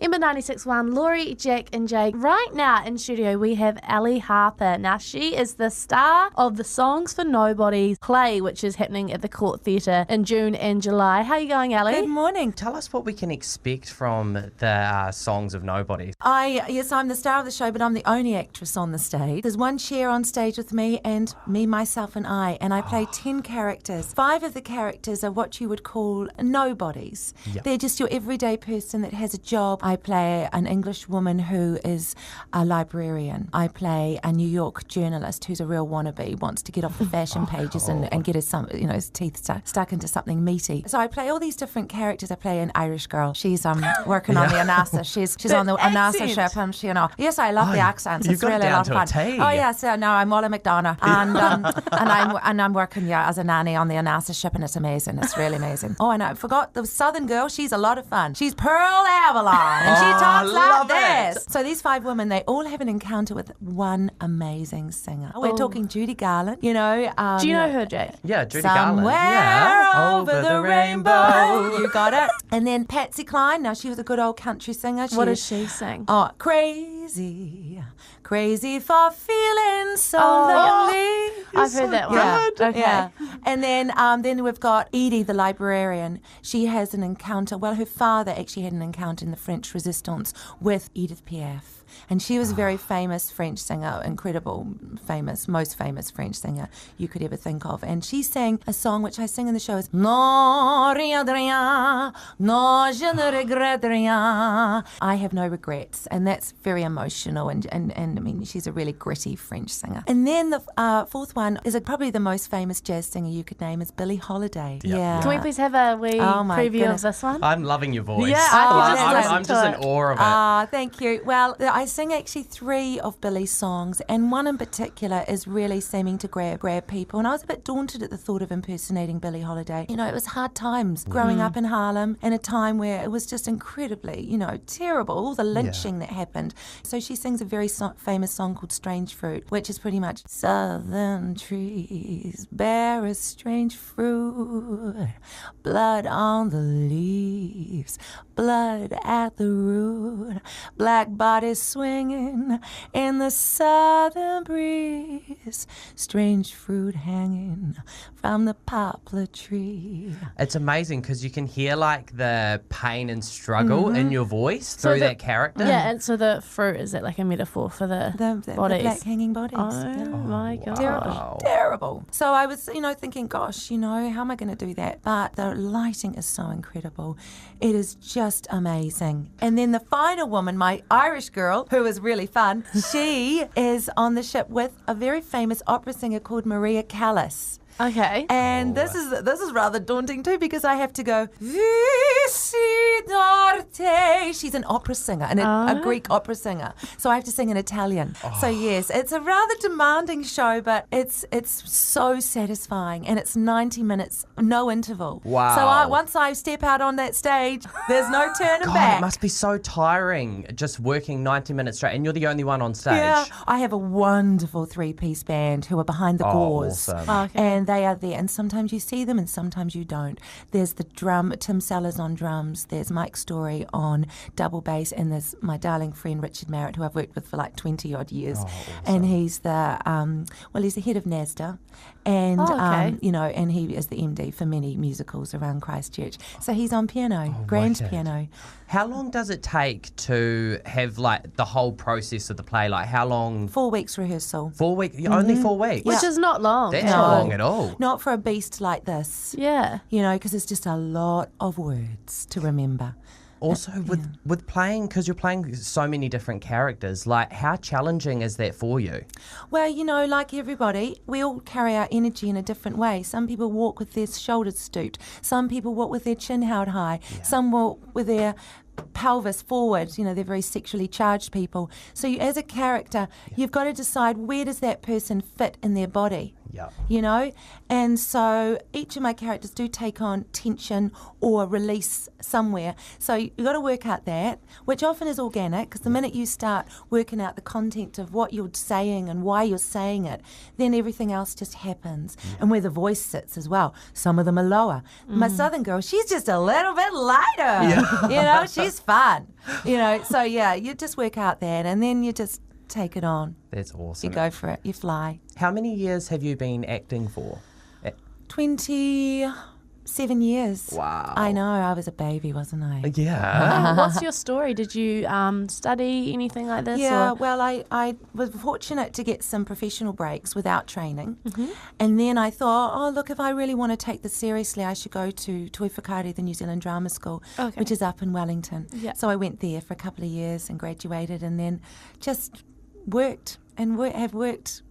Embr 96.1, Laurie, Jack and Jake. Right now in studio we have Ali Harper. Now she is the star of the Songs for Nobodies play, which is happening at the Court Theatre in June and July. How are you going, Ali? Good morning. Tell us what we can expect from the Songs of Nobodies. Yes, I'm the star of the show, but I'm the only actress on the stage. There's one chair on stage with me and me, myself and I play 10 characters. 5 of the characters are what you would call nobodies. Yep. They're just your everyday person that has a job. I play an English woman who is a librarian. I play a New York journalist who's a real wannabe, wants to get off the fashion pages and get his teeth stuck into something meaty. So I play all these different characters. I play an Irish girl. She's working on the Anasa. She's on the Anasa ship, and yes, I love the accents. It's really a lot of fun. Oh yes, no, I'm Walla McDonough, and I'm working as a nanny on the Anasa ship, and it's amazing. It's really amazing. Oh, and I forgot the Southern girl. She's a lot of fun. She's Pearl Avalon, and she talks like this. So these 5 women, they all have an encounter with one amazing singer. We're talking Judy Garland. Do you know her, Jake? Yeah, Judy Somewhere Garland. over the rainbow. You got it. And then Patsy Cline. Now she was a good old country singer. What does she sing? Oh, crazy for feeling so lonely. I've heard that one. Yeah. Okay. Yeah. And then we've got Edie, the librarian. She has an encounter. Well, her father actually had an encounter in the French Resistance with Edith Piaf. And she was a very famous French singer, most famous French singer you could ever think of. And she sang a song which I sing in the show is Non rien de rien, non je ne regrette rien. I have no regrets. And that's very emotional. And I mean, she's a really gritty French singer. And then the 4th one is probably the most famous jazz singer you could name is Billie Holiday. Yep. Yeah. Can we please have a wee preview of this one? I'm loving your voice. Yeah, I'm just in awe of it. Thank you. Well, I sing actually 3 of Billie's songs, and one in particular is really seeming to grab people. And I was a bit daunted at the thought of impersonating Billie Holiday. It was hard times growing up in Harlem in a time where it was just incredibly, terrible, all the lynching that happened. So she sings a very famous song called Strange Fruit, which is pretty much Southern trees bear a strange fruit, blood on the leaves, blood at the root, black bodies swinging in the southern breeze, strange fruit hanging from the poplar tree. It's amazing because you can hear like the pain and struggle in your voice through that character. Yeah, and so the fruit, is it like a metaphor for the bodies? The black hanging bodies. Oh my God. Terrible. So I was, thinking, gosh, how am I going to do that? But the lighting is so incredible. It is just amazing. And then the final woman, my Irish girl, who is really fun, she is on the ship with a very famous opera singer called Maria Callas. Okay. And this is rather daunting too, because I have to go Visidarte. She's an opera singer, and a Greek opera singer. So I have to sing in Italian. So yes, it's a rather demanding show, but it's so satisfying, and it's 90 minutes, no interval. Wow. So once I step out on that stage, there's no turning God, back. it must be so tiring just working 90 minutes straight, and you're the only one on stage. Yeah, I have a wonderful 3-piece band who are behind the gauze. Awesome. Okay. And they are there, and sometimes you see them and sometimes you don't. There's the Tim Sellers on drums, there's Mike Story on double bass, and there's my darling friend Richard Marriott, who I've worked with for like 20 odd years. Awesome. And he's he's the head of NASDA, and and he is the MD for many musicals around Christchurch. So he's on piano, grand wicked. piano. How long does it take to have like the whole process of the play? Like how long? 4 weeks rehearsal. 4 weeks? Only 4 weeks? Which is not long. That's not long at all. Not for a beast like this. Yeah. Because it's just a lot of words to remember. Also, with playing, because you're playing so many different characters, like how challenging is that for you? Well, like everybody, we all carry our energy in a different way. Some people walk with their shoulders stooped. Some people walk with their chin held high. Yeah. Some walk with their pelvis forward. They're very sexually charged people. So as a character, you've got to decide where does that person fit in their body. Yeah. You know? And so each of my characters do take on tension or release somewhere. So you've got to work out that, which often is organic, because the minute you start working out the content of what you're saying and why you're saying it, then everything else just happens. And where the voice sits as well. Some of them are lower. My southern girl, she's just a little bit lighter. You know, she's fun. You know, so yeah, you just work out that, and then you just take it on. That's awesome. You go for it. You fly. How many years have you been acting for? 27 years. Wow. I know. I was a baby, wasn't I? Yeah. What's your story? Did you study anything like this? Yeah, or? well, I was fortunate to get some professional breaks without training. And then I thought, oh, look, if I really want to take this seriously, I should go to Toi Whakaari, the New Zealand Drama School, which is up in Wellington. Yeah. So I went there for a couple of years and graduated, and then just worked and have worked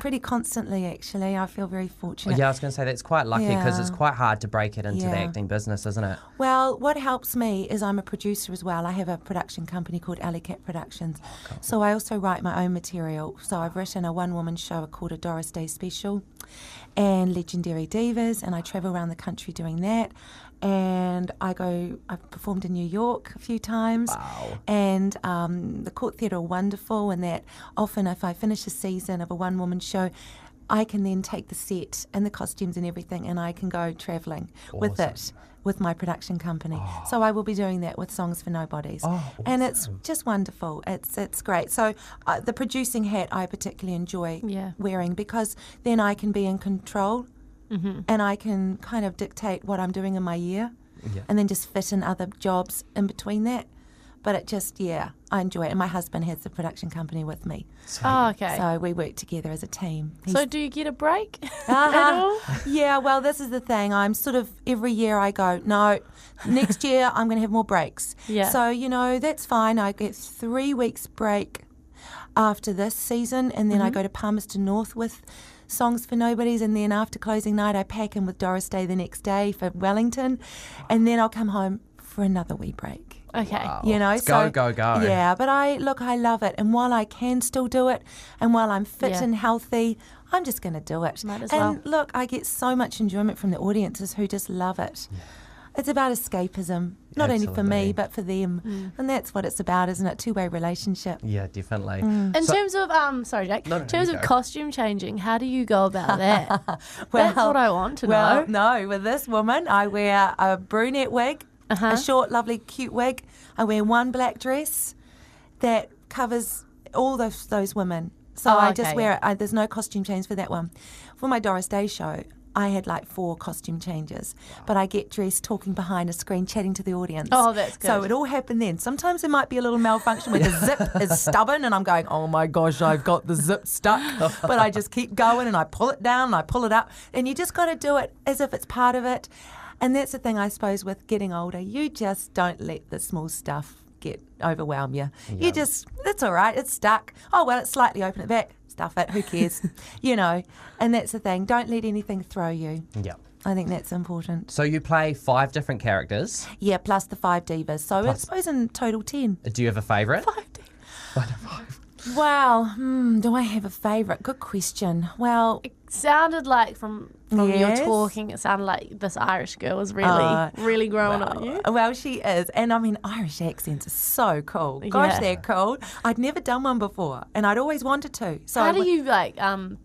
pretty constantly, actually. I feel very fortunate. Yeah, I was going to say that's quite lucky, because it's Yeah. quite hard to break it into the Yeah. acting business, isn't it? Well, what helps me is I'm a producer as well. I have a production company called Ali Harper Productions. So I also write my own material. So I've written a one-woman show called A Doris Day Special and Legendary Divas, and I travel around the country doing that. And I've performed in New York a few times. Wow. And the Court Theatre are wonderful, and that often if I finish a season of a one-woman show, I can then take the set and the costumes and everything, and I can go travelling with it, with my production company. So I will be doing that with Songs for Nobodies. And it's just wonderful. It's great. So the producing hat I particularly enjoy wearing, because then I can be in control. And I can kind of dictate what I'm doing in my year, and then just fit in other jobs in between that. But it just, I enjoy it. And my husband has the production company with me. Oh, okay. So we work together as a team. So do you get a break at all? Yeah, well, this is the thing. I'm sort of, every year I go, no, next year I'm going to have more breaks. Yeah. So, you know, that's fine. I get 3 weeks break after this season, and then I go to Palmerston North with Songs for Nobodies, and then after closing night I pack in with Doris Day the next day for Wellington, and then I'll come home for another wee break. Okay. Wow. You know, It's so go. Yeah, but I love it, and while I can still do it, and while I'm fit and healthy, I'm just going to do it. Might as and well. look, I get so much enjoyment from the audiences who just love it. It's about escapism, not only for Absolutely. me, but for them. And that's what it's about, isn't it? Two-way relationship. Yeah, definitely. In terms of, sorry, Jake, in terms you of go. costume changing, how do you go about that? That's what I want to Well, know. no, with this woman, I wear a brunette wig, a short, lovely, cute wig. I wear one black dress that covers all those women. So I just wear it. There's no costume change for that one. For my Doris Day show, I had like 4 costume changes, but I get dressed talking behind a screen, chatting to the audience. Oh, that's good. So it all happened then. Sometimes there might be a little malfunction where the zip is stubborn and I'm going, oh my gosh, I've got the zip stuck. But I just keep going and I pull it down and I pull it up. And you just got to do it as if it's part of it. And that's the thing, I suppose, with getting older. You just don't let the small stuff overwhelm you. Yeah. You just, it's all right, it's stuck. Oh, well, it's slightly open at the back. Stuff it, who cares? You know, and that's the thing. Don't let anything throw you. Yeah. I think that's important. So you play 5 different characters. Yeah, plus the 5 divas. So I suppose in total 10. Do you have a favourite? 5 divas. Wow. Do I have a favourite? Good question. Well, It sounded like from Yes. your talking, it sounded like this Irish girl was really growing on you. Well, she is. And I mean, Irish accents are so cool. Gosh, Yeah. they're cool. I'd never done one before and I'd always wanted to. So How do you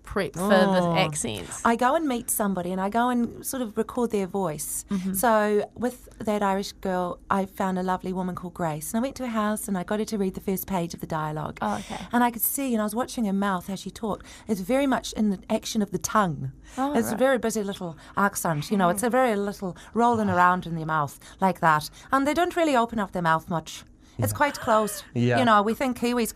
prep for the accents? I go and meet somebody and I go and sort of record their voice. So with that Irish girl, I found a lovely woman called Grace. And I went to her house and I got her to read the first page of the dialogue. Oh, okay. And I could see, and I was watching her mouth, how she talked. It's very much in the action of the tongue. Oh, It's a very busy little accent, you know. It's a very little rolling around in their mouth like that. And they don't really open up their mouth much. It's quite closed. Yeah. You know, we think Kiwis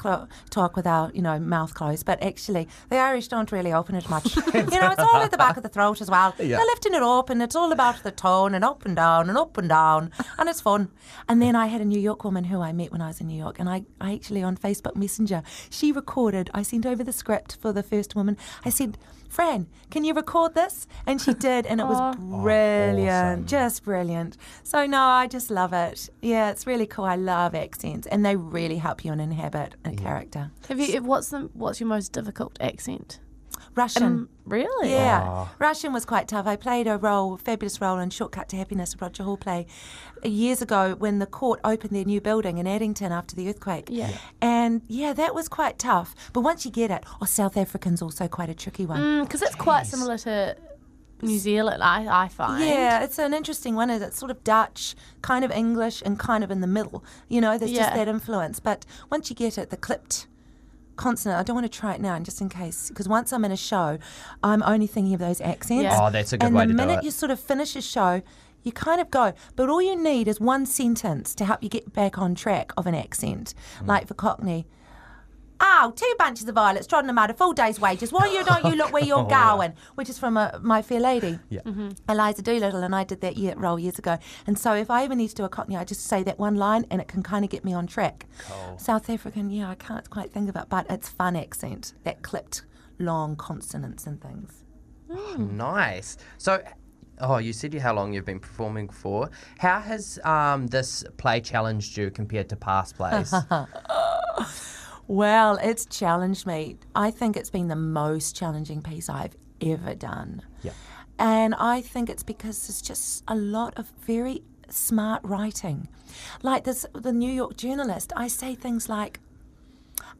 talk with our, mouth closed, but actually the Irish don't really open it much. It's all at the back of the throat as well. Yeah. They're lifting it up, and it's all about the tone, and up and down, and up and down, and it's fun. And then I had a New York woman who I met when I was in New York, and I actually on Facebook Messenger, she recorded, I sent over the script for the first woman. I said, Fran, can you record this? And she did, and it was brilliant, awesome. just brilliant. So no, I just love it. Yeah, it's really cool. I love accents, and they really help you inhabit a character. Have you? What's your most difficult accent? Russian. Really? Yeah, Russian was quite tough. I played a fabulous role in Shortcut to Happiness, a Roger Hall play, years ago when the court opened their new building in Addington after the earthquake. Yeah. And that was quite tough. But once you get it, South African's also quite a tricky one. Because it's quite similar to New Zealand, I find. Yeah, it's an interesting one. It's sort of Dutch, kind of English, and kind of in the middle. There's just that influence. But once you get it, the clipped consonant, I don't want to try it now, just in case, because once I'm in a show, I'm only thinking of those accents. Yeah. Oh, that's a good way to do it. And the minute you sort of finish a show, you kind of go, but all you need is one sentence to help you get back on track of an accent. Like for Cockney, 2 bunches of violets trodden them out a full day's wages. Why don't you look where you're going? Which is from My Fair Lady. Yeah. Eliza Doolittle, and I did that role years ago. And so if I ever need to do a Cockney, I just say that one line and it can kind of get me on track. Cool. South African, I can't quite think of it, but it's fun accent, that clipped long consonants and things. Nice. So, you said how long you've been performing for. How has this play challenged you compared to past plays? Well, it's challenged me. I think it's been the most challenging piece I've ever done. Yeah. And I think it's because there's just a lot of very smart writing. Like the New York journalist, I say things like,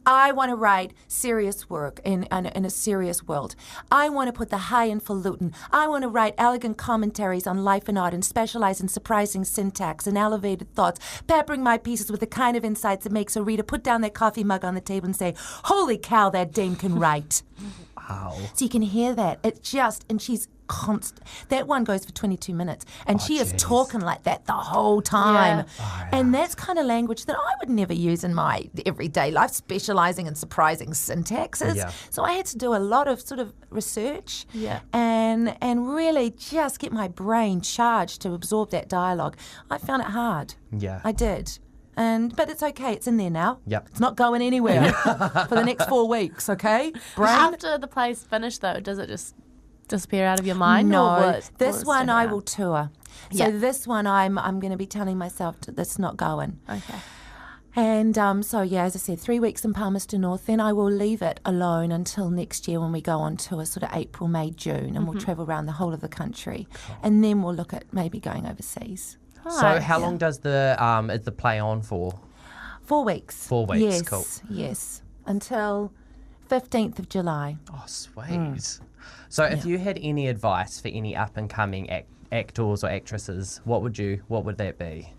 I want to write serious work in a serious world. I want to put the high in falutin. I want to write elegant commentaries on life and art and specialize in surprising syntax and elevated thoughts, peppering my pieces with the kind of insights that makes a reader put down their coffee mug on the table and say, holy cow, that dame can write. Wow. So you can hear that. And she's constant. That one goes for 22 minutes. And she is talking like that the whole time. Yeah. And that's kind of language that I would never use in my everyday life, specialising in surprising syntaxes. Yeah. So I had to do a lot of sort of research Yeah. and really just get my brain charged to absorb that dialogue. I found it hard. Yeah. I did. But it's okay. It's in there now. Yep. It's not going anywhere for the next 4 weeks, okay? Brain? After the play's finished, though, does it just disappear out of your mind? No, or will it this one stick I around? will tour. So this one I'm going to be telling myself that's not going. Okay. And as I said, 3 weeks in Palmerston North. Then I will leave it alone until next year when we go on tour, sort of April, May, June, and we'll travel around the whole of the country. And then we'll look at maybe going overseas. So how long does is the play on for? 4 weeks. 4 weeks, Yes, cool. yes. Until 15th of July. Oh, sweet. So if you had any advice for any up-and-coming actors or actresses, what would that be?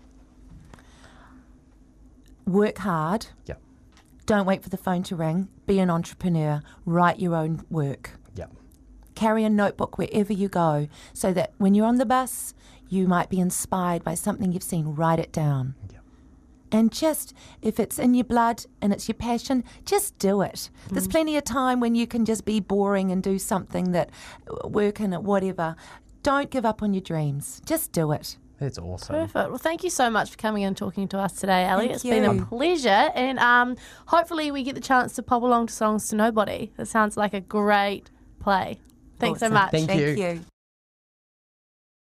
Work hard. Yep. Don't wait for the phone to ring. Be an entrepreneur. Write your own work. Yep. Carry a notebook wherever you go so that when you're on the bus, you might be inspired by something you've seen. Write it down. Yep. And just, if it's in your blood and it's your passion, just do it. There's plenty of time when you can just be boring and do something that, work in it, whatever. Don't give up on your dreams. Just do it. That's awesome. Perfect. Well, thank you so much for coming in and talking to us today, Ali. Thank It's been a you. pleasure. And hopefully we get the chance to pop along to Songs to Nobody. It sounds like a great play. Thanks so Awesome. much. Thank you. Thank you.